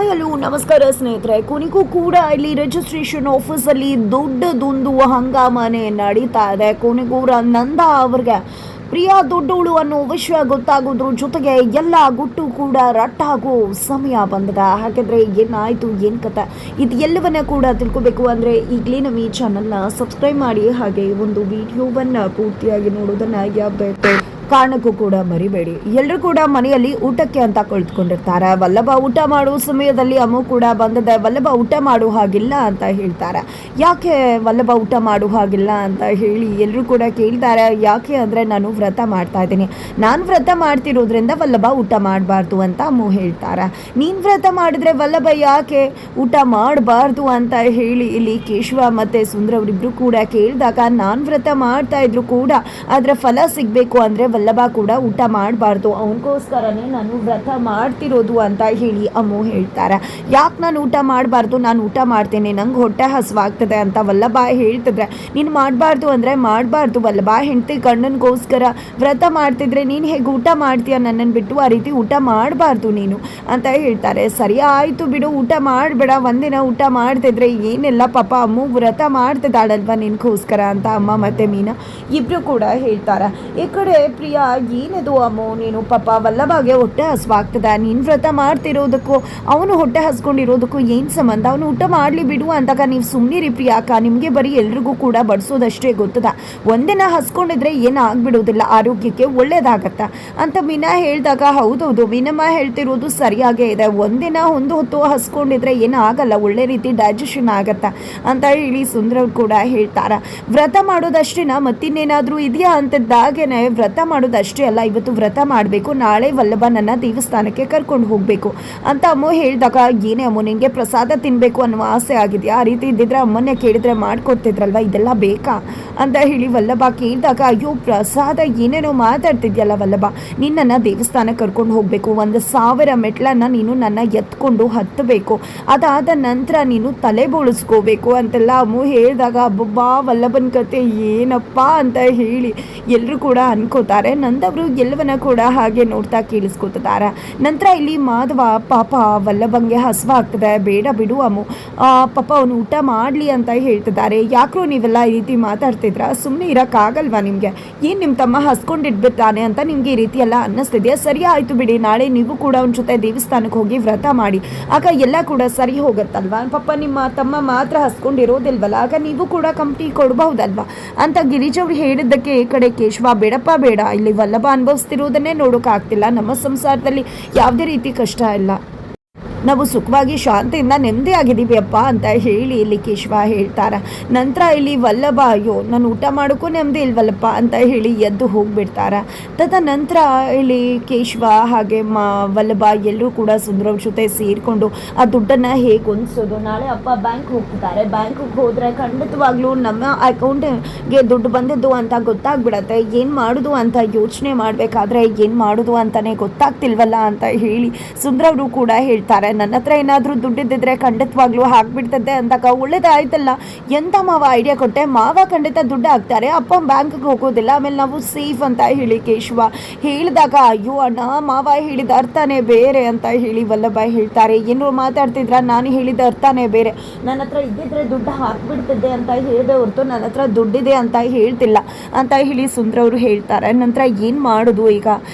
Hello ನಮಸ್ಕಾರ ಸ್ನೇಹಿತರೆ. ಕೊನೆಗೂ ಕೂಡ ಇಲ್ಲಿ ರಿಜಿಸ್ಟ್ರೇಷನ್ ಆಫೀಸಲ್ಲಿ ದೊಡ್ಡದೊಂದು ಹಂಗಾಮನೆ ನಡೀತಾ ಇದೆ. ಕೊನೆಗೂ ನಂದಾ ಅವ್ರಿಗೆ ಪ್ರಿಯಾ ದೊಡ್ಡವಳು ಅನ್ನೋ ವಿಷಯ ಗೊತ್ತಾಗೋದ್ರ ಜೊತೆಗೆ ಎಲ್ಲ ಗುಟ್ಟು ಕೂಡ ರಟ್ಟಾಗೋ ಸಮಯ ಬಂದಿದೆ. ಹಾಗಾದ್ರೆ ಏನಾಯ್ತು, ಏನು ಕತೆ, ಇದು ಎಲ್ಲವನ್ನ ಕೂಡ ತಿಳ್ಕೊಬೇಕು ಅಂದರೆ ಈಗಲೇ ನಮ್ಮ ಈ ಚಾನಲ್ನ ಸಬ್ಸ್ಕ್ರೈಬ್ ಮಾಡಿ, ಹಾಗೆ ಒಂದು ವಿಡಿಯೋವನ್ನು ಪೂರ್ತಿಯಾಗಿ ನೋಡೋದನ್ನು ಯಾವುದೇ ಕಾರಣಕ್ಕೂ ಕೂಡ ಮರಿಬೇಡಿ. ಎಲ್ಲರೂ ಕೂಡ ಮನೆಯಲ್ಲಿ ಊಟಕ್ಕೆ ಅಂತ ಕುಳಿತುಕೊಂಡಿರ್ತಾರೆ. ವಲ್ಲಭ ಊಟ ಮಾಡುವ ಸಮಯದಲ್ಲಿ ಅಮ್ಮು ಕೂಡ ಬಂದಿದೆ. ವಲ್ಲಭ ಊಟ ಮಾಡೋ ಹಾಗಿಲ್ಲ ಅಂತ ಹೇಳ್ತಾರೆ. ಯಾಕೆ ವಲ್ಲಭ ಊಟ ಮಾಡೋ ಹಾಗಿಲ್ಲ ಅಂತ ಹೇಳಿ ಎಲ್ಲರೂ ಕೂಡ ಕೇಳ್ತಾರೆ. ಯಾಕೆ ಅಂದರೆ ನಾನು ವ್ರತ ಮಾಡ್ತಾ ಇದ್ದೀನಿ, ನಾನು ವ್ರತ ಮಾಡ್ತಿರೋದ್ರಿಂದ ವಲ್ಲಭ ಊಟ ಮಾಡಬಾರ್ದು ಅಂತ ಅಮ್ಮು ಹೇಳ್ತಾರೆ. ನೀನು ವ್ರತ ಮಾಡಿದ್ರೆ ವಲ್ಲಭ ಯಾಕೆ ಊಟ ಮಾಡಬಾರ್ದು ಅಂತ ಹೇಳಿ ಇಲ್ಲಿ ಕೇಶವ ಮತ್ತು ಸುಂದರ ಅವರಿಬ್ರು ಕೂಡ ಕೇಳಿದಾಗ, ನಾನು ವ್ರತ ಮಾಡ್ತಾ ಇದ್ರು ಕೂಡ ಅದರ ಫಲ ಸಿಗಬೇಕು ಅಂದರೆ ವಲ್ಲಭ ಕೂಡ ಊಟ ಮಾಡಬಾರ್ದು, ಅವನಿಗೋಸ್ಕರನೇ ನಾನು ವ್ರತ ಮಾಡ್ತಿರೋದು ಅಂತ ಹೇಳಿ ಅಮ್ಮು ಹೇಳ್ತಾರೆ. ಯಾಕೆ ನಾನು ಊಟ ಮಾಡಬಾರ್ದು, ನಾನು ಊಟ ಮಾಡ್ತೇನೆ, ನಂಗೆ ಹೊಟ್ಟೆ ಹಸುವಾಗ್ತದೆ ಅಂತ ವಲ್ಲಭ ಹೇಳ್ತಿದ್ರೆ, ನೀನು ಮಾಡಬಾರ್ದು ಅಂದರೆ ಮಾಡಬಾರ್ದು ವಲ್ಲಭ, ಹೆಂಡತಿ ಗಂಡನಿಗೋಸ್ಕರ ವ್ರತ ಮಾಡ್ತಿದ್ರೆ ನೀನು ಹೇಗೆ ಊಟ ಮಾಡ್ತೀಯ, ನನ್ನನ್ನು ಬಿಟ್ಟು ಆ ರೀತಿ ಊಟ ಮಾಡಬಾರ್ದು ನೀನು ಅಂತ ಹೇಳ್ತಾರೆ. ಸರಿ ಆಯಿತು ಬಿಡು, ಊಟ ಮಾಡಬೇಡ, ಒಂದಿನ ಊಟ ಮಾಡ್ತಿದ್ರೆ ಏನೆಲ್ಲ, ಪಾಪ ಅಮ್ಮು ವ್ರತ ಮಾಡ್ತಿದ್ದಾಳಲ್ವ ನಿನಗೋಸ್ಕರ ಅಂತ ಅಮ್ಮ ಮತ್ತು ಮೀನಾ ಇಬ್ಬರು ಕೂಡ ಹೇಳ್ತಾರೆ. ಈ ಕಡೆ ಪ್ರಿಯಾ, ಏನದು ಅಮ್ಮು ನೀನು, ಪಾಪ ವಲ್ಲಭಗೆ ಹೊಟ್ಟೆ ಹಸುವಾಗ್ತದೆ, ನೀನು ವ್ರತ ಮಾಡ್ತಿರೋದಕ್ಕೂ ಅವನು ಹೊಟ್ಟೆ ಹಸ್ಕೊಂಡಿರೋದಕ್ಕೂ ಏನು ಸಂಬಂಧ, ಅವನು ಊಟ ಮಾಡಲಿ ಬಿಡು ಅಂದಾಗ ನೀವು ಸುಮ್ಮನಿರಿ ಪ್ರಿಯಾಕ, ನಿಮಗೆ ಬರೀ ಎಲ್ರಿಗೂ ಕೂಡ ಬಡಿಸೋದಷ್ಟೇ ಗೊತ್ತದ, ಒಂದಿನ ಹಸ್ಕೊಂಡಿದ್ರೆ ಏನಾಗ್ಬಿಡೋದಿಲ್ಲ, ಆರೋಗ್ಯಕ್ಕೆ ಒಳ್ಳೇದಾಗತ್ತ ಅಂತ ಮೀನಾ ಹೇಳಿದಾಗ, ಹೌದೌದು ಮೀನಮ್ಮ ಹೇಳ್ತಿರೋದು ಸರಿಯಾಗೇ ಇದೆ, ಒಂದಿನ ಒಂದು ಹೊತ್ತು ಹಸ್ಕೊಂಡಿದ್ರೆ ಏನಾಗಲ್ಲ, ಒಳ್ಳೆ ರೀತಿ ಡೈಜೆಷನ್ ಆಗತ್ತ ಅಂತ ಹೇಳಿ ಸುಂದರವ್ರು ಕೂಡ ಹೇಳ್ತಾರೆ. ವ್ರತ ಮಾಡೋದಷ್ಟೇನಾ, ಮತ್ತಿನ್ನೇನಾದರೂ ಇದೆಯಾ ಅಂತಿದ್ದಾಗೇನೆ, ವ್ರತ ಮಾಡೋದಷ್ಟೇ ಅಲ್ಲ, ಇವತ್ತು ವ್ರತ ಮಾಡಬೇಕು, ನಾಳೆ ವಲ್ಲಭ ನನ್ನ ದೇವಸ್ಥಾನಕ್ಕೆ ಕರ್ಕೊಂಡು ಹೋಗಬೇಕು ಅಂತ ಅಮ್ಮ ಹೇಳಿದಾಗ, ಏನೇ ಅಮ್ಮ ನಿನಗೆ ಪ್ರಸಾದ ತಿನ್ನಬೇಕು ಅನ್ನೋ ಆಸೆ ಆಗಿದೆಯಾ, ಆ ರೀತಿ ಇದ್ದಿದ್ರೆ ಅಮ್ಮನ್ನೇ ಕೇಳಿದ್ರೆ ಮಾಡ್ಕೊಡ್ತಿದ್ರಲ್ವ, ಇದೆಲ್ಲ ಬೇಕಾ ಅಂತ ಹೇಳಿ ವಲ್ಲಭ ಕೇಳಿದಾಗ, ಅಯ್ಯೋ ಪ್ರಸಾದ ಏನೇನೋ ಮಾತಾಡ್ತಿದ್ಯಲ್ಲ ವಲ್ಲಭ, ನಿನ್ನನ್ನು ದೇವಸ್ಥಾನಕ್ಕೆ ಕರ್ಕೊಂಡು ಹೋಗಬೇಕು, 1000 ಮೆಟ್ಲನ್ನು ನೀನು ನನ್ನ ಎತ್ಕೊಂಡು ಹತ್ತಬೇಕು, ಅದಾದ ನಂತರ ನೀನು ತಲೆ ಬೋಳಿಸ್ಕೋಬೇಕು ಅಂತೆಲ್ಲ ಅಮ್ಮ ಹೇಳಿದಾಗ, ಅಬ್ಬಬ್ಬಾ ವಲ್ಲಭನ ಕತೆ ಏನಪ್ಪ ಅಂತ ಹೇಳಿ ಎಲ್ಲರೂ ಕೂಡ ಅನ್ಕೋತಾರೆ. ನಂದವರು ಎಲ್ಲವನ್ನ ಕೂಡ ಹಾಗೆ ನೋಡ್ತಾ ಕೇಳಿಸ್ಕೊತಿದ್ದಾರೆ. ನಂತರ ಇಲ್ಲಿ ಮಾಧವ, ಪಾಪ ವಲ್ಲಭಂಗೆ ಹಸುವಾಗ್ತದೆ, ಬೇಡ ಬಿಡು ಅಮ್ಮು, ಪಾಪ ಅವನು ಊಟ ಮಾಡಲಿ ಅಂತ ಹೇಳ್ತಿದ್ದಾರೆ. ಯಾಕ್ರೋ ನೀವೆಲ್ಲ ಈ ರೀತಿ ಮಾತಾಡ್ತಿದ್ರ, ಸುಮ್ಮನೆ ಇರೋಕ್ಕಾಗಲ್ವಾ ನಿಮಗೆ, ಏನು ನಿಮ್ಮ ತಮ್ಮ ಹಸ್ಕೊಂಡಿಡ್ಬಿಡ್ತಾನೆ ಅಂತ ನಿಮಗೆ ಈ ರೀತಿ ಎಲ್ಲ ಅನ್ನಿಸ್ತಿದೆಯಾ, ಸರಿ ಆಯಿತು ಬಿಡಿ, ನಾಳೆ ನೀವು ಕೂಡ ಅವನ ಜೊತೆ ದೇವಸ್ಥಾನಕ್ಕೆ ಹೋಗಿ ವ್ರತ ಮಾಡಿ, ಆಗ ಎಲ್ಲ ಕೂಡ ಸರಿ ಹೋಗುತ್ತಲ್ವಾ, ಪಾಪ ನಿಮ್ಮ ತಮ್ಮ ಮಾತ್ರ ಹಸ್ಕೊಂಡಿರೋದಿಲ್ವಲ್ಲ, ಆಗ ನೀವು ಕೂಡ ಕಂಪ್ನಿ ಕೊಡಬಹುದಲ್ವಾ ಅಂತ ಗಿರಿಜವ್ರು ಹೇಳಿದ್ದಕ್ಕೆ ಈ ಕಡೆ ಕೇಶವ, ಬೇಡಪ್ಪ ಬೇಡ, ಇಲ್ಲಿ ವಲ್ಲಭ ಅನುಭವಿಸ್ತಿರೋದನ್ನೇ ನೋಡೋಕ್ಕಾಗ್ತಿಲ್ಲ, ನಮ್ಮ ಸಂಸಾರದಲ್ಲಿ ಯಾವುದೇ ರೀತಿ ಕಷ್ಟ ಇಲ್ಲ, ನಾವು ಸುಖವಾಗಿ ಶಾಂತಿಯಿಂದ ನೆಮ್ಮದಿ ಆಗಿದ್ದೀವಿ ಅಪ್ಪ ಅಂತ ಹೇಳಿ ಇಲ್ಲಿ ಕೇಶವ ಹೇಳ್ತಾರೆ. ನಂತರ ಇಲ್ಲಿ ವಲ್ಲಭ, ಅಯ್ಯೋ ನಾನು ಊಟ ಮಾಡೋಕ್ಕೂ ನೆಮ್ಮದಿ ಇಲ್ವಲ್ಲಪ್ಪ ಅಂತ ಹೇಳಿ ಎದ್ದು ಹೋಗಿಬಿಡ್ತಾರೆ. ತದನಂತರ ಇಲ್ಲಿ ಕೇಶವ ಹಾಗೆ ವಲ್ಲಭ ಎಲ್ಲರೂ ಕೂಡ ಸುಂದರವ್ರ ಜೊತೆ ಸೇರಿಕೊಂಡು ಆ ದುಡ್ಡನ್ನು ಹೇಗೆ ಹೊಂದಿಸೋದು, ನಾಳೆ ಅಪ್ಪ ಬ್ಯಾಂಕ್ ಹೋಗ್ತಿದ್ದಾರೆ, ಬ್ಯಾಂಕಿಗೆ ಹೋದರೆ ಖಂಡಿತವಾಗ್ಲೂ ನಮ್ಮ ಅಕೌಂಟ್ಗೆ ದುಡ್ಡು ಬಂದಿದ್ದು ಅಂತ ಗೊತ್ತಾಗ್ಬಿಡತ್ತೆ, ಏನು ಮಾಡೋದು ಅಂತ ಯೋಚನೆ ಮಾಡಬೇಕಾದ್ರೆ ಏನು ಮಾಡೋದು ಅಂತಲೇ ಗೊತ್ತಾಗ್ತಿಲ್ವಲ್ಲ ಅಂತ ಹೇಳಿ ಸುಂದರವರು ಕೂಡ ಹೇಳ್ತಾರೆ. ನನ್ನ ಹತ್ರ ಏನಾದರೂ ದುಡ್ಡಿದ್ದಿದ್ರೆ ಖಂಡಿತವಾಗ್ಲೂ ಹಾಕ್ಬಿಡ್ತದೆ ಅಂದಾಗ, ಒಳ್ಳೇದಾಯ್ತಲ್ಲ, ಎಂಥ ಮಾವ ಐಡಿಯಾ ಕೊಟ್ಟೆ, ಮಾವ ಖಂಡಿತ ದುಡ್ಡು ಹಾಕ್ತಾರೆ, ಅಪ್ಪ ಬ್ಯಾಂಕಿಗೆ ಹೋಗೋದಿಲ್ಲ, ಆಮೇಲೆ ನಾವು ಸೇಫ್ ಅಂತ ಹೇಳಿ ಕೇಶವ ಹೇಳಿದಾಗ, ಅಯ್ಯೋ ಅಣ್ಣ ಮಾವ ಹೇಳಿದ ಅರ್ಥನೇ ಬೇರೆ ಅಂತ ಹೇಳಿ ವಲ್ಲಭ ಹೇಳ್ತಾರೆ. ಏನೋ ಮಾತಾಡ್ತಿದ್ರ, ನಾನು ಹೇಳಿದ ಅರ್ಥನೇ ಬೇರೆ, ನನ್ನ ಹತ್ರ ಇದ್ದಿದ್ರೆ ದುಡ್ಡು ಹಾಕ್ಬಿಡ್ತಿದ್ದೆ ಅಂತ ಹೇಳಿದೆ ಹೊರತು ನನ್ನ ಹತ್ರ ದುಡ್ಡಿದೆ ಅಂತ ಹೇಳ್ತಿಲ್ಲ ಅಂತ ಹೇಳಿ ಸುಂದರವರು ಹೇಳ್ತಾರೆ. ನಂತರ ಏನು ಮಾಡೋದು ಈಗ,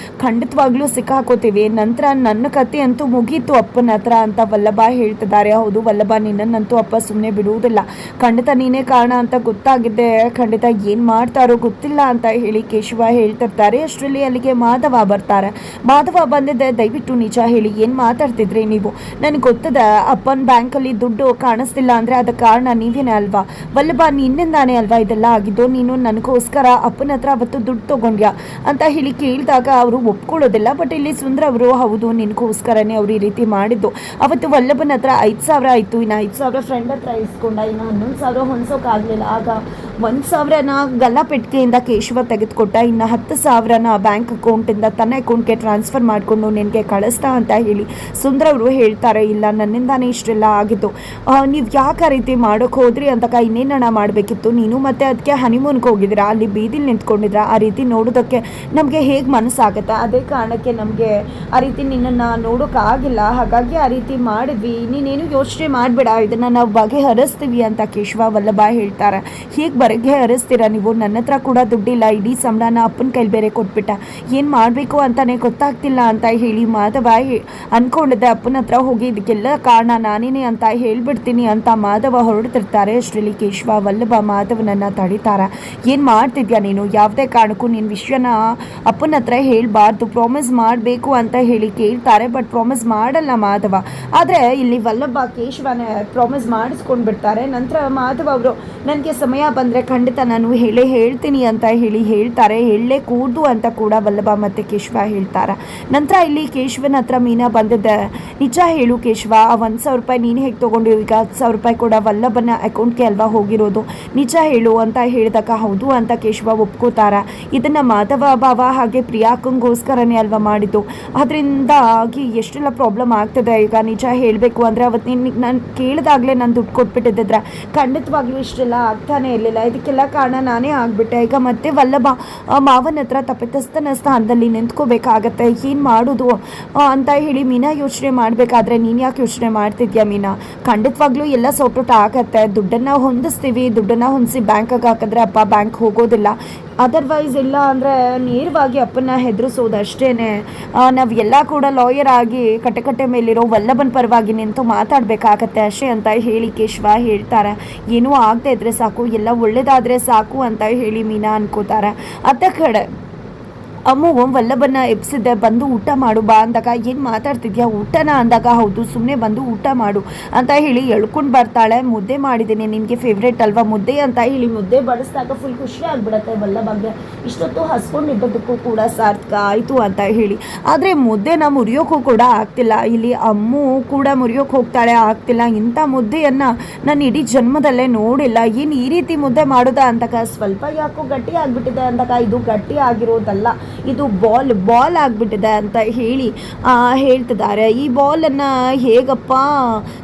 ಖಂಡಿತವಾಗ್ಲೂ ಸಿಕ್ಕಾಕೋತೀವಿ, ನಂತರ ನನ್ನ ಕತೆ ಅಂತೂ ಮುಗೀತು ಅಪ್ಪನ ಹತ್ರ ಅಂತ ವಲ್ಲಭ ಹೇಳ್ತಿದ್ದಾರೆ. ಹೌದು ವಲ್ಲಭ, ನಿನ್ನನ್ನಂತೂ ಅಪ್ಪ ಸುಮ್ಮನೆ ಬಿಡುವುದಿಲ್ಲ, ಖಂಡಿತ ನೀನೇ ಕಾರಣ ಅಂತ ಗೊತ್ತಾಗಿದ್ದೆ, ಖಂಡಿತ ಏನು ಮಾಡ್ತಾರೋ ಗೊತ್ತಿಲ್ಲ ಅಂತ ಹೇಳಿ ಕೇಶವ ಹೇಳ್ತಿರ್ತಾರೆ. ಅಷ್ಟರಲ್ಲಿ ಅಲ್ಲಿಗೆ ಮಾಧವ ಬರ್ತಾರೆ. ಮಾಧವ ಬಂದಿದ್ದೆ, ದಯವಿಟ್ಟು ನಿಜ ಹೇಳಿ, ಏನು ಮಾತಾಡ್ತಿದ್ರಿ ನೀವು, ನನಗೆ ಗೊತ್ತದ ಅಪ್ಪನ ಬ್ಯಾಂಕಲ್ಲಿ ದುಡ್ಡು ಕಾಣಿಸ್ತಿಲ್ಲ ಅಂದರೆ ಅದಕ್ಕೆ ಕಾರಣ ನೀವೇನೇ ಅಲ್ವಾ ವಲ್ಲಭ, ನಿನ್ನಿಂದಾನೇ ಅಲ್ವಾ ಇದೆಲ್ಲ ಆಗಿದ್ದು, ನೀನು ನನಗೋಸ್ಕರ ಅಪ್ಪನ ಹತ್ರ ಅವತ್ತು ದುಡ್ಡು ತೊಗೊಂಡ್ಯಾ ಅಂತ ಹೇಳಿ ಕೇಳಿದಾಗ ಅವರು ಒಪ್ಕೊಳ್ಳೋದಿಲ್ಲ. ಬಟ್ ಇಲ್ಲಿ ಸುಂದರ ಅವರು, ಹೌದು ನಿನಗೋಸ್ಕರನೇ ಅವ್ರು ಈ ರೀತಿ ಮಾಡಿದ್ದು, ಅವತ್ತು ವಲ್ಲಭನ ಹತ್ರ 5,000 ಆಯಿತು, ಇನ್ನು 5,000 ಫ್ರೆಂಡ್ ಹತ್ರ ಇಸ್ಕೊಂಡ, ಇನ್ನು 11,000 ಹೊಂದ್ಸೋಕ್ಕಾಗಲಿಲ್ಲ, ಆಗ 1,000ನ ಗಲ್ಲಪೆಟ್ಟಿಗೆಯಿಂದ ಕೇಶವ ತೆಗೆದುಕೊಟ್ಟ, ಇನ್ನು 10,000ನ ಬ್ಯಾಂಕ್ ಅಕೌಂಟಿಂದ ತನ್ನ ಅಕೌಂಟ್ಗೆ ಟ್ರಾನ್ಸ್ಫರ್ ಮಾಡಿಕೊಂಡು ನಿನಗೆ ಕಳಿಸ್ತಾ ಅಂತ ಹೇಳಿ ಸುಂದರ್ ಅವರು ಹೇಳ್ತಾರೆ. ಇಲ್ಲ, ನನ್ನಿಂದಾನೇ ಇಷ್ಟೆಲ್ಲ ಆಗಿತ್ತು, ನೀವು ಯಾಕೆ ಆ ರೀತಿ ಮಾಡೋಕೆ ಹೋದ್ರಿ ಅಂತಕ, ಇನ್ನೇನಣ ಮಾಡಬೇಕಿತ್ತು, ನೀನು ಮತ್ತೆ ಅದಕ್ಕೆ ಹನಿಮೂನ್ಗೆ ಹೋಗಿದ್ದೀರಾ, ಅಲ್ಲಿ ಬೀದಿಲಿ ನಿಂತ್ಕೊಂಡಿದ್ರ, ಆ ರೀತಿ ನೋಡೋದಕ್ಕೆ ನಮಗೆ ಹೇಗೆ ಮನಸ್ಸಾಗುತ್ತೆ, ಅದೇ ಕಾರಣಕ್ಕೆ ನಮಗೆ ಆ ರೀತಿ ನಿನ್ನನ್ನು ನೋಡೋಕ್ಕಾಗಿಲ್ಲ, ಹಾಗಾಗಿ ಆ ರೀತಿ ಮಾಡಿದ್ವಿ, ನೀನೇನು ಯೋಚನೆ ಮಾಡಬೇಡ, ಇದನ್ನು ನಾವು ಬಗೆಹರಿಸ್ತೀವಿ ಅಂತ ಕೇಶವ ವಲ್ಲಭ ಹೇಳ್ತಾರೆ. ಹೇಗೆ ಬಗೆಹರಿಸ್ತೀರಾ ನೀವು, ನನ್ನ ಹತ್ರ ಕೂಡ ದುಡ್ಡಿಲ್ಲ, ಇಡೀ ಸಂಬಳನ ಅಪ್ಪನ ಕೈಲಿ ಬೇರೆ ಕೊಟ್ಬಿಟ್ಟ, ಏನು ಮಾಡಬೇಕು ಅಂತಲೇ ಗೊತ್ತಾಗ್ತಿಲ್ಲ ಅಂತ ಹೇಳಿ ಮಾಧವ ಅಂದ್ಕೊಂಡಿದ್ದೆ. ಅಪ್ಪನ ಹತ್ರ ಹೋಗಿ ಇದಕ್ಕೆಲ್ಲ ಕಾರಣ ನಾನೇನೆ ಅಂತ ಹೇಳ್ಬಿಡ್ತೀನಿ ಅಂತ ಮಾಧವ ಹೊರಡ್ತಿರ್ತಾರೆ. ಅಷ್ಟರಲ್ಲಿ ಕೇಶವ ವಲ್ಲಭ ಮಾಧವನನ್ನು ತಡಿತಾರೆ. ಏನು ಮಾಡ್ತಿದ್ಯಾ ನೀನು, ಯಾವುದೇ ಕಾರಣಕ್ಕೂ ನಿನ್ನ ವಿಷಯನ ಅಪ್ಪನ ಹತ್ರ ಹೇಳಬಾರ್ದು, ಪ್ರಾಮಿಸ್ ಮಾಡಬೇಕು ಅಂತ ಹೇಳಿ ಕೇಳ್ತಾರೆ. ಬಟ್ ಪ್ರಾಮಿಸ್ ಮಾಡಲ್ಲ ಮಾಧವ. ಆದರೆ ಇಲ್ಲಿ ವಲ್ಲಭ ಕೇಶವನ ಪ್ರಾಮಿಸ್ ಮಾಡಿಸ್ಕೊಂಡು ಬಿಡ್ತಾರೆ. ನಂತರ ಮಾಧವ ಅವರು ನನಗೆ ಸಮಯ ಬಂದರೆ ಖಂಡಿತ ನಾನು ಹೇಳ್ತೀನಿ ಅಂತ ಹೇಳಿ ಹೇಳ್ತಾರೆ. ಹೇಳಲೇ ಕೂಡ್ದು ಅಂತ ಕೂಡ ವಲ್ಲಭ ಮತ್ತು ಕೇಶವ ಹೇಳ್ತಾರೆ. ನಂತರ ಇಲ್ಲಿ ಕೇಶವನ ಹತ್ರ ಮೀನಾ ಬಂದಿದ್ದೆ, ನಿಜ ಹೇಳು ಕೇಶವ, ಆ 1,000 ರೂಪಾಯಿ ನೀನು ಹೇಗೆ ತೊಗೊಂಡು, ಈಗ 10,000 ರೂಪಾಯಿ ಕೂಡ ವಲ್ಲಭನ ಅಕೌಂಟ್ಗೆ ಅಲ್ವಾ ಹೋಗಿರೋದು, ನಿಜ ಹೇಳು ಅಂತ ಹೇಳಿದಾಗ ಹೌದು ಅಂತ ಕೇಶವ ಒಪ್ಕೋತಾರ. ಇದನ್ನು ಮಾಧವ ಭಾವ ಹಾಗೆ ಪ್ರಿಯಾಕಂಗೋಸ್ಕರನೇ ಅಲ್ವಾ ಮಾಡಿದ್ದು, ಅದರಿಂದಾಗಿ ಎಷ್ಟೆಲ್ಲ ಪ್ರಾಬ್ಲಮ್ ಆಗ್ತದೆ. ಈಗ ನಿಜ ಹೇಳಬೇಕು ಅಂದರೆ ಅವತ್ತು ನಾನು ಕೇಳಿದಾಗಲೇ ನಾನು ದುಡ್ಡು ಕೊಟ್ಬಿಟ್ಟಿದ್ದರೆ ಖಂಡಿತವಾಗ್ಲೂ ಇಷ್ಟೆಲ್ಲ ಆಗ್ತಾನೆ ಇರಲಿಲ್ಲ, ಇದಕ್ಕೆಲ್ಲ ಕಾರಣ ನಾನೇ ಆಗಿಬಿಟ್ಟೆ. ಈಗ ಮತ್ತೆ ವಲ್ಲಭ ಮಾವನ ಹತ್ರ ತಪ್ಪಿತಸ್ಥನ ಸ್ಥಾನದಲ್ಲಿ ನಿಂತ್ಕೋಬೇಕಾಗತ್ತೆ, ಏನು ಮಾಡೋದು ಅಂತ ಹೇಳಿ ಮೀನಾ ಯೋಚನೆ ಮಾಡಬೇಕಾದ್ರೆ ನೀನು ಯಾಕೆ ಯೋಚನೆ ಮಾಡ್ತಿದ್ಯಾ ಮೀನಾ, ಖಂಡಿತವಾಗ್ಲೂ ಎಲ್ಲ ಸೋಟೋಟ ಆಗತ್ತೆ, ದುಡ್ಡನ್ನು ಹೊಂದಿಸ್ತೀವಿ, ದುಡ್ಡನ್ನು ಹೊಂದಿಸಿ ಬ್ಯಾಂಕಿಗೆ ಹಾಕಿದ್ರೆ ಅಪ್ಪ ಬ್ಯಾಂಕ್ ಹೋಗೋದಿಲ್ಲ, ಅದರ್ವೈಸ್ ಇಲ್ಲ ಅಂದರೆ ನೇರವಾಗಿ ಅಪ್ಪನ ಹೆದರಿಸೋದು ಅಷ್ಟೇ. ನಾವು ಎಲ್ಲ ಕೂಡ ಲಾಯರ್ ಆಗಿ ಕಟ್ಟೆ ಮೇಲಿರೋ ವಲ್ಲಭನ ಪರವಾಗಿ ನಿಂತು ಮಾತಾಡಬೇಕಾಗತ್ತೆ ಅಷ್ಟೇ ಅಂತ ಹೇಳಿ ಕೇಶವ ಹೇಳ್ತಾರೆ. ಏನೂ ಆಗದೆ ಇದ್ರೆ ಸಾಕು, ಎಲ್ಲ ಒಳ್ಳೇದಾದರೆ ಸಾಕು ಅಂತ ಹೇಳಿ ಮೀನಾ ಅನ್ಕೋತಾರೆ. ಅತ್ತ ಕಡೆ ಅಮ್ಮು ವಲ್ಲಭನ ಎಬ್ಸಿದ್ದೆ, ಬಂದು ಊಟ ಮಾಡು ಬಾ ಅಂದಾಗ, ಏನು ಮಾತಾಡ್ತಿದ್ಯಾ, ಊಟನ ಅಂದಾಗ ಹೌದು ಸುಮ್ಮನೆ ಬಂದು ಊಟ ಮಾಡು ಅಂತ ಹೇಳಿ ಎಳ್ಕೊಂಡು ಬರ್ತಾಳೆ. ಮುದ್ದೆ ಮಾಡಿದ್ದೀನಿ, ನಿನಗೆ ಫೇವ್ರೇಟ್ ಅಲ್ವಾ ಮುದ್ದೆ ಅಂತ ಹೇಳಿ ಮುದ್ದೆ ಬಡಿಸಿದಾಗ ಫುಲ್ ಖುಷಿ ಆಗಿಬಿಡತ್ತೆ ವಲ್ಲಭಗೆ. ಇಷ್ಟೊತ್ತು ಹಸ್ಕೊಂಡಿದ್ದಕ್ಕೂ ಕೂಡ ಸಾರ್ಥಕ ಆಯಿತು ಅಂತ ಹೇಳಿ. ಆದರೆ ಮುದ್ದೆನ ಮುರಿಯೋಕ್ಕೂ ಕೂಡ ಆಗ್ತಿಲ್ಲ. ಇಲ್ಲಿ ಅಮ್ಮು ಕೂಡ ಮುರಿಯೋಕೆ ಹೋಗ್ತಾಳೆ, ಆಗ್ತಿಲ್ಲ. ಇಂಥ ಮುದ್ದೆಯನ್ನು ನಾನು ಇಡೀ ಜನ್ಮದಲ್ಲೇ ನೋಡಿಲ್ಲ, ಏನು ಈ ರೀತಿ ಮುದ್ದೆ ಮಾಡೋದಾ ಅಂದಾಗ, ಸ್ವಲ್ಪ ಯಾಕೋ ಗಟ್ಟಿ ಆಗಿಬಿಟ್ಟಿದೆ ಅಂದಾಗ, ಇದು ಗಟ್ಟಿ ಆಗಿರೋದಲ್ಲ, ಇದು ಬಾಲ್ ಆಗಿಬಿಟ್ಟಿದೆ ಅಂತ ಹೇಳಿ ಹೇಳ್ತಿದ್ದಾರೆ. ಈ ಬಾಲನ್ನು ಹೇಗಪ್ಪ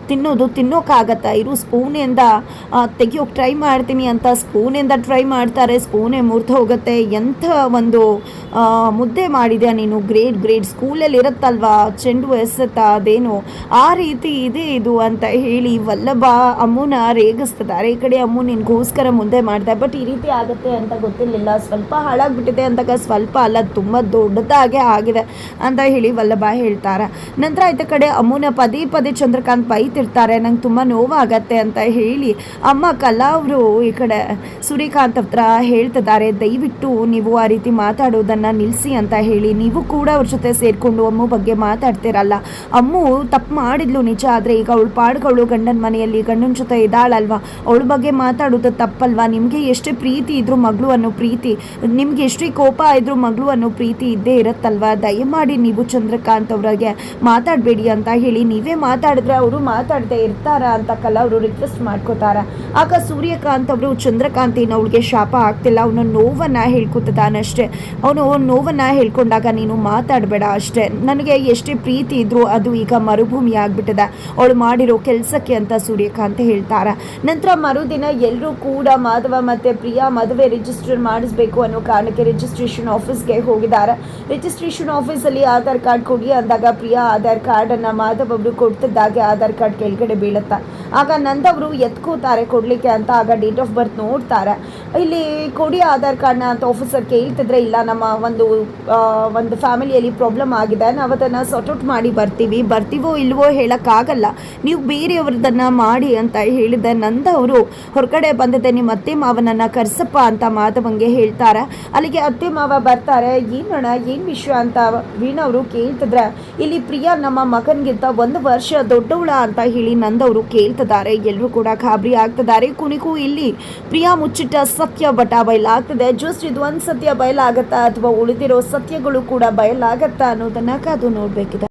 ತಿನ್ನೋಕ್ಕಾಗತ್ತಾ, ಇರು ಸ್ಪೂನಿಂದ ತೆಗಿಯೋಕೆ ಟ್ರೈ ಮಾಡ್ತೀನಿ ಅಂತ ಸ್ಪೂನಿಂದ ಟ್ರೈ ಮಾಡ್ತಾರೆ, ಸ್ಪೂನೇ ಮುರಿದು ಹೋಗುತ್ತೆ. ಎಂಥ ಒಂದು ಮುದ್ದೆ ಮಾಡಿದೆ ನೀನು, ಗ್ರೇಡ್ ಸ್ಕೂಲಲ್ಲಿ ಇರುತ್ತಲ್ವಾ ಚೆಂಡು ಎಸೆತ ಅದೇನು ಆ ರೀತಿ ಇದೆ ಇದು ಅಂತ ಹೇಳಿ ವಲ್ಲಭ ಅಮ್ಮನ ರೇಗಿಸ್ತಿದ್ದಾರೆ. ಈ ಕಡೆ ಅಮ್ಮು ನಿನಗೋಸ್ಕರ ಮುದ್ದೆ ಮಾಡಿದೆ, ಬಟ್ ಈ ರೀತಿ ಆಗುತ್ತೆ ಅಂತ ಗೊತ್ತಿರಲಿಲ್ಲ, ಸ್ವಲ್ಪ ಹಾಳಾಗ್ಬಿಟ್ಟಿದೆ ಅಂದಾಗ ಸ್ವಲ್ಪ ಅಲ್ಲ ತುಂಬ ದೊಡ್ಡದಾಗೆ ಆಗಿದೆ ಅಂತ ಹೇಳಿ ವಲ್ಲಭ ಹೇಳ್ತಾರೆ. ನಂತರ ಆಯ್ತ ಕಡೆ ಅಮ್ಮನ ಪದೇ ಚಂದ್ರಕಾಂತ್ ಬೈತಿರ್ತಾರೆ, ನಂಗೆ ತುಂಬ ನೋವಾಗತ್ತೆ ಅಂತ ಹೇಳಿ ಅಮ್ಮ ಕಲಾ ಅವರು ಈ ಕಡೆ ಸೂರ್ಯಕಾಂತ್ ಹತ್ರ ಹೇಳ್ತಿದ್ದಾರೆ, ದಯವಿಟ್ಟು ನೀವು ಆ ರೀತಿ ಮಾತಾಡೋದನ್ನು ನಿಲ್ಲಿಸಿ ಅಂತ ಹೇಳಿ. ನೀವು ಕೂಡ ಅವ್ರ ಜೊತೆ ಸೇರಿಕೊಂಡು ಅಮ್ಮು ಬಗ್ಗೆ ಮಾತಾಡ್ತಿರಲ್ಲ, ಅಮ್ಮು ತಪ್ಪು ಮಾಡಿದ್ಲು ನಿಜ, ಆದರೆ ಈಗ ಅವಳು ಪಾಡ್ಗಳು ಗಂಡನ ಮನೆಯಲ್ಲಿ ಗಂಡನ ಜೊತೆ ಇದ್ದಾಳಲ್ವಾ, ಅವಳ ಬಗ್ಗೆ ಮಾತಾಡೋದು ತಪ್ಪಲ್ವಾ. ನಿಮಗೆ ಎಷ್ಟೇ ಪ್ರೀತಿ ಇದ್ರೂ ಮಗಳು ಅನ್ನೋ ಪ್ರೀತಿ, ನಿಮ್ಗೆ ಎಷ್ಟೇ ಕೋಪ ಇದ್ರೂ ಮಗಳು ಅನ್ನೋ ಪ್ರೀತಿ ಇದ್ದೇ ಇರುತ್ತಲ್ವಾ, ದಯಮಾಡಿ ನೀವು ಚಂದ್ರಕಾಂತ್ ಅವರಿಗೆ ಮಾತಾಡಬೇಡಿ ಅಂತ ಹೇಳಿ, ನೀವೇ ಮಾತಾಡಿದ್ರೆ ಅವರು ಮಾತಾಡದೆ ಇರ್ತಾರ ಅಂತ ಕಲಾ ಅವರು ರಿಕ್ವೆಸ್ಟ್ ಮಾಡ್ಕೋತಾರೆ. ಆಗ ಸೂರ್ಯಕಾಂತ್ ಅವರು ಚಂದ್ರಕಾಂತಿನ ಅವಳಿಗೆ ಶಾಪ ಆಗ್ತಿಲ್ಲ, ಅವನ ನೋವನ್ನು ಹೇಳ್ಕೊತಿದ್ದಾನಷ್ಟೇ, ಅವನು ನೋವನ್ನು ಹೇಳ್ಕೊಂಡಾಗ ನೀನು ಮಾತಾಡಬೇಡ ಅಷ್ಟೇ, ನನಗೆ ಎಷ್ಟೇ ಪ್ರೀತಿ ಇದ್ರೂ ಅದು ಈಗ ಮರುಭೂಮಿ ಆಗಿಬಿಟ್ಟಿದೆ ಅವಳು ಮಾಡಿರೋ ಕೆಲಸಕ್ಕೆ ಅಂತ ಸೂರ್ಯಕಾಂತ್ ಹೇಳ್ತಾರೆ. ನಂತರ ಮರುದಿನ ಎಲ್ಲರೂ ಕೂಡ ಮಾಧವ ಮತ್ತು ಪ್ರಿಯಾ ಮದುವೆ ರಿಜಿಸ್ಟರ್ ಮಾಡಿಸ್ಬೇಕು ಅನ್ನೋ ಕಾರಣಕ್ಕೆ ರಿಜಿಸ್ಟ್ರೇಷನ್ ಆಫೀಸ್ಗೆ ಹೋಗಿದ್ದಾರೆ. ರಿಜಿಸ್ಟ್ರೇಷನ್ ಆಫೀಸಲ್ಲಿ ಆಧಾರ್ ಕಾರ್ಡ್ ಕೊಡಿ ಅಂದಾಗ ಪ್ರಿಯಾ ಆಧಾರ್ ಕಾರ್ಡನ್ನು ಮಾಧವ್ ಅವರು ಕೊಡ್ತಿದ್ದಾಗೆ ಆಧಾರ್ ಕಾರ್ಡ್ ಕೆಳಗಡೆ ಬೀಳುತ್ತಾ, ಆಗ ನಂದವರು ಎತ್ಕೋತಾರೆ ಕೊಡಲಿಕ್ಕೆ ಅಂತ, ಆಗ ಡೇಟ್ ಆಫ್ ಬರ್ತ್ ನೋಡ್ತಾರೆ. ಇಲ್ಲಿ ಕೊಡಿ ಆಧಾರ್ ಕಾರ್ಡ್ನ ಅಂತ ಆಫೀಸರ್ ಕೇಳ್ತಿದ್ರೆ, ಇಲ್ಲ ನಮ್ಮ ಒಂದು ಫ್ಯಾಮಿಲಿಯಲ್ಲಿ ಪ್ರಾಬ್ಲಮ್ ಆಗಿದೆ, ನಾವು ಅದನ್ನು ಸಾರ್ಟ್ ಔಟ್ ಮಾಡಿ ಬರ್ತೀವೋ ಇಲ್ವೋ ಹೇಳೋಕ್ಕಾಗಲ್ಲ, ನೀವು ಬೇರೆಯವ್ರದನ್ನು ಮಾಡಿ ಅಂತ ಹೇಳಿದೆ. ನಂದವರು ಹೊರಗಡೆ ಬಂದಿದ್ದೆ, ನಿಮ್ಮ ಅತ್ತೆ ಮಾವನನ್ನು ಕರ್ಸಪ್ಪ ಅಂತ ಮಾಧವಂಗೆ ಹೇಳ್ತಾರೆ. ಅಲ್ಲಿಗೆ ಅತ್ತೆ ಮಾವ ಬರ್ತಾರೆ. ಏನಣ್ಣ ಏನು ವಿಷಯ ಅಂತ ವೀಣಾ ಅವರು ಕೇಳ್ತಿದ್ರೆ, ಇಲ್ಲಿ ಪ್ರಿಯಾ ನಮ್ಮ ಮಗನಿಗಿಂತ 1 ವರ್ಷ ದೊಡ್ಡವಳ ಅಂತ ಹೇಳಿ ನಂದವರು ಕೇಳ್ತಿದ್ದಾರೆ. ಎಲ್ಲರೂ ಕೂಡ ಗಾಬರಿ ಆಗ್ತಿದ್ದಾರೆ. ಕೊನೆಗೂ ಇಲ್ಲಿ ಪ್ರಿಯಾ ಮುಚ್ಚಿಟ್ಟ ಸತ್ಯ ಬಯಲಾಗ್ತದೆ. ಜಸ್ಟ್ ಇದು ಒಂದು ಸತ್ಯ ಬಯಲಾಗತ್ತಾ ಅಥವಾ ಉಳಿದಿರೋ ಸತ್ಯಗಳು ಕೂಡ ಬಯಲಾಗತ್ತಾ ಅನ್ನೋದನ್ನ ಕಾದು ನೋಡಬೇಕಿದೆ.